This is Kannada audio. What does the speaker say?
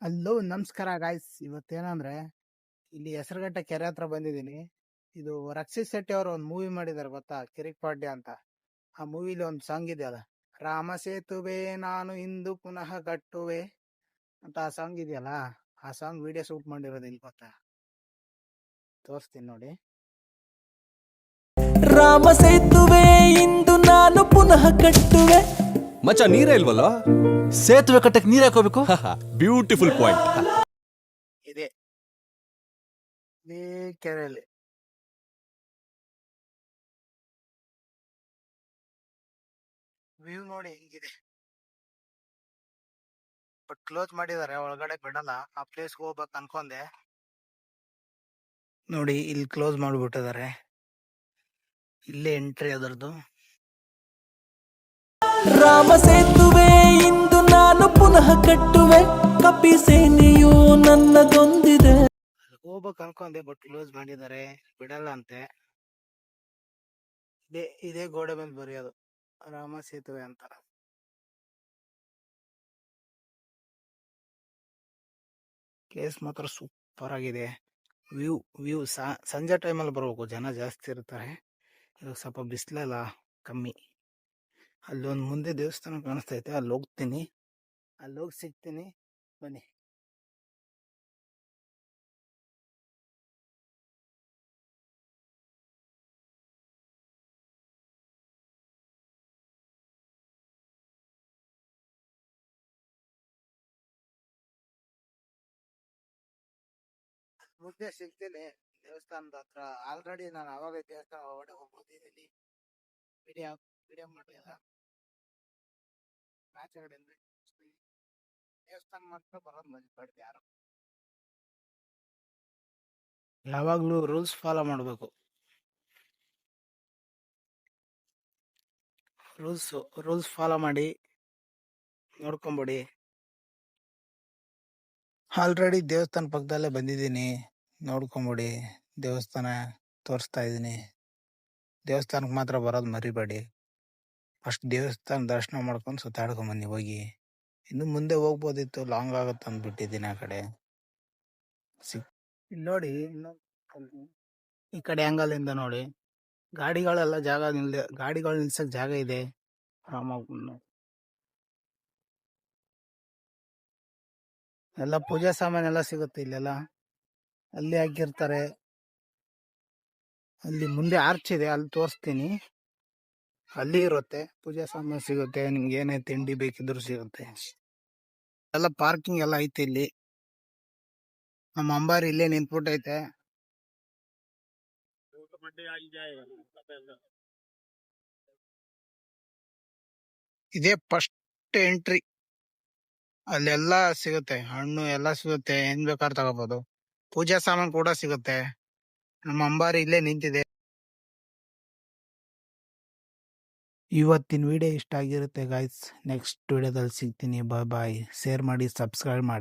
ಹಲೋ ನಮಸ್ಕಾರ ಗಾಯ್ಸ್. ಇವತ್ತೇನಂದ್ರೆ ಇಲ್ಲಿ ಹೆಸರುಘಟ್ಟ ಕೆರೆ ಹತ್ರ ಬಂದಿದ್ದೀನಿ. ಇದು ರಕ್ಷಿತ್ ಶೆಟ್ಟಿ ಅವರು ಒಂದು ಮೂವಿ ಮಾಡಿದಾರೆ ಗೊತ್ತಾ, ಕಿರಿಕ್ ಪಾಡ್ಯ ಅಂತ. ಆ ಮೂವಿಲಿ ಒಂದು ಸಾಂಗ್ ಇದೆಯಲ್ಲ, ರಾಮ ಸೇತುವೆ ನಾನು ಇಂದು ಪುನಃ ಕಟ್ಟುವೆ ಅಂತ ಆ ಸಾಂಗ್ ಇದೆಯಲ್ಲ, ಆ ಸಾಂಗ್ ವಿಡಿಯೋ ಶೂಟ್ ಮಾಡಿರೋದು ಇಲ್ಲಿ ಗೊತ್ತಾ, ತೋರಿಸ್ತೀನಿ ನೋಡಿ. ರಾಮ ಸೇತುವೆ ಇಂದು ನಾನು ಪುನಃ ಕಟ್ಟುವೆ. ಮಚ್ಚ ನೀರೇ ಇಲ್ವಲ್ಲ, ಸೇತುವೆ ಕಟ್ಟಕ್ಕೆ ನೀರ್ ಹಾಕೋಬೇಕು. Beautiful point. ಇದೆ ಇದೇ ಕೆರೆಯಲ್ಲಿ ವ್ಯೂ ನೋಡಿ ಹೆಂಗಿದೆ. ಬಟ್ ಕ್ಲೋಸ್ ಮಾಡಿದಾರೆ, ಒಳಗಡೆ ಬಿಡಲ್ಲ. ಆ ಪ್ಲೇಸ್ ಹೋಗ್ಬೇಕು ಅನ್ಕೊಂಡೆ, ನೋಡಿ ಇಲ್ಲಿ ಕ್ಲೋಸ್ ಮಾಡಿಬಿಟ್ಟಿದ್ದಾರೆ. ಇಲ್ಲೇ ಎಂಟ್ರಿ ಅದರದ್ದು. ರಾಮ ಸೇತುವೆ ಇಂದು ನಾನು ಪುನಃ ಕಟ್ಟುವೆ, ಕಪಿ ಸೇನೆಯು ನನ್ನದೊಂದಿದೆ. ಹೋಗ್ಬೇಕು ಅನ್ಕೊಂಡೆ, ಬಟ್ ಕ್ಲೋಸ್ ಮಾಡಿದ್ದಾರೆ, ಬಿಡಲ್ಲ ಅಂತೆ. ಇದೇ ಗೋಡೆ ಮೇಲೆ ಬರೆಯೋದು ರಾಮ ಸೇತುವೆ ಅಂತ. ಪ್ಲೇಸ್ ಮಾತ್ರ ಸೂಪರ್ ಆಗಿದೆ. ವ್ಯೂ ಸಂಜೆ ಟೈಮಲ್ಲಿ ಬರ್ಬೇಕು, ಜನ ಜಾಸ್ತಿ ಇರ್ತಾರೆ. ಇವಾಗ ಸ್ವಲ್ಪ ಬಿಸಿಲೆಲ್ಲ ಕಮ್ಮಿ. ಅಲ್ಲೊಂದು ಮುಂದೆ ದೇವಸ್ಥಾನ ಕಾಣಿಸ್ತೈತೆ, ಅಲ್ಲಿ ಹೋಗ್ತೀನಿ, ಅಲ್ಲಿ ಹೋಗಿ ಸಿಗ್ತೀನಿ, ಬನ್ನಿ. ಮುಂದೆ ಸಿಗ್ತೀನಿ ದೇವಸ್ಥಾನದ ಹತ್ರ. ಆಲ್ರೆಡಿ ನಾನು ಅವಾಗ ದೇವಸ್ಥಾನ ಒಳಗಡೆ ಹೋಗ್ಬೋದಿದ್ದೀನಿ. ವಿಡಿಯೋ ವಿಡಿಯೋ ಮಾಡಿಲ್ಲ, ಆಚೆಗಡೆಯಿಂದ ದೇವಸ್ಥಾನ ಮಾತ್ರ ಬರೋದು ಮರ್ತ್ಬಿಡ್ತು ಯಾರು. ಯಾವಾಗ್ಲೂ ರೂಲ್ಸ್ ಫಾಲೋ ಮಾಡಬೇಕು. ರೂಲ್ಸ್ ಫಾಲೋ ಮಾಡಿ ನೋಡ್ಕೊಂಬಿಡಿ. ಆಲ್ರೆಡಿ ದೇವಸ್ಥಾನ ಪಕ್ಕದಲ್ಲೇ ಬಂದಿದ್ದೀನಿ, ನೋಡ್ಕೊಂಬಿಡಿ. ದೇವಸ್ಥಾನ ತೋರಿಸ್ತಾ ಇದ್ದೀನಿ. ದೇವಸ್ಥಾನಕ್ಕೆ ಮಾತ್ರ ಬರೋದು ಮರಿಬೇಡಿ. ಫಸ್ಟ್ ದೇವಸ್ಥಾನ ದರ್ಶನ ಮಾಡ್ಕೊಂಡು ಸುತ್ತಾಡ್ಕೊಂಬನ್ನಿ ಹೋಗಿ. ಇನ್ನು ಮುಂದೆ ಹೋಗ್ಬೋದಿತ್ತು, ಲಾಂಗ್ ಆಗುತ್ತೆ ಅಂದ್ಬಿಟ್ಟಿದ್ದೀನಿ ಆ ಕಡೆ. ಇಲ್ಲಿ ನೋಡಿ, ಈ ಕಡೆ ಆಂಗಲ್ ಇಂದ ನೋಡಿ, ಗಾಡಿಗಳೆಲ್ಲ ಗಾಡಿಗಳು ನಿಲ್ಸಕ್ ಜಾಗ ಇದೆ. ಆರಾಮಾಗಿ ಎಲ್ಲ ಪೂಜಾ ಸಾಮಾನೆಲ್ಲ ಸಿಗುತ್ತೆ ಇಲ್ಲೆಲ್ಲ. ಅಲ್ಲಿ ಹಾಕಿರ್ತಾರೆ. ಅಲ್ಲಿ ಮುಂದೆ ಆರ್ಚ್ ಇದೆ, ಅಲ್ಲಿ ತೋರಿಸ್ತೀನಿ. ಅಲ್ಲಿ ಇರುತ್ತೆ, ಪೂಜಾ ಸಾಮಾನು ಸಿಗುತ್ತೆ, ನಿಮ್ಗೆ ಏನೇ ತಿಂಡಿ ಬೇಕಿದ್ರು ಸಿಗುತ್ತೆ. ಎಲ್ಲ ಪಾರ್ಕಿಂಗ್ ಎಲ್ಲ ಐತೆ ಇಲ್ಲಿ. ನಮ್ಮ ಅಂಬಾರಿ ಇಲ್ಲೇ ನಿಂತ್ಬಿಟ್ಟೈತೆ. ಇದೇ ಫಸ್ಟ್ ಎಂಟ್ರಿ. ಅಲ್ಲೆಲ್ಲ ಸಿಗುತ್ತೆ, ಹಣ್ಣು ಎಲ್ಲ ಸಿಗುತ್ತೆ, ಏನ್ ಬೇಕಾದ್ರೂ ತಗೋಬಹುದು. ಪೂಜಾ ಸಾಮಾನು ಕೂಡ ಸಿಗುತ್ತೆ. ನಮ್ಮ ಅಂಬಾರಿ ಇಲ್ಲೇ ನಿಂತಿದೆ. ಇವತ್ತಿನ ವಿಡಿಯೋ ಇಷ್ಟ ಆಗಿರುತ್ತೆ ಗಾಯ್ಸ್. ನೆಕ್ಸ್ಟ್ ವಿಡಿಯೋದಲ್ಲಿ ಸಿಗ್ತೀನಿ. ಬಾಯ್ ಬಾಯ್. ಶೇರ್ ಮಾಡಿ, ಸಬ್ಸ್ಕ್ರೈಬ್ ಮಾಡಿ.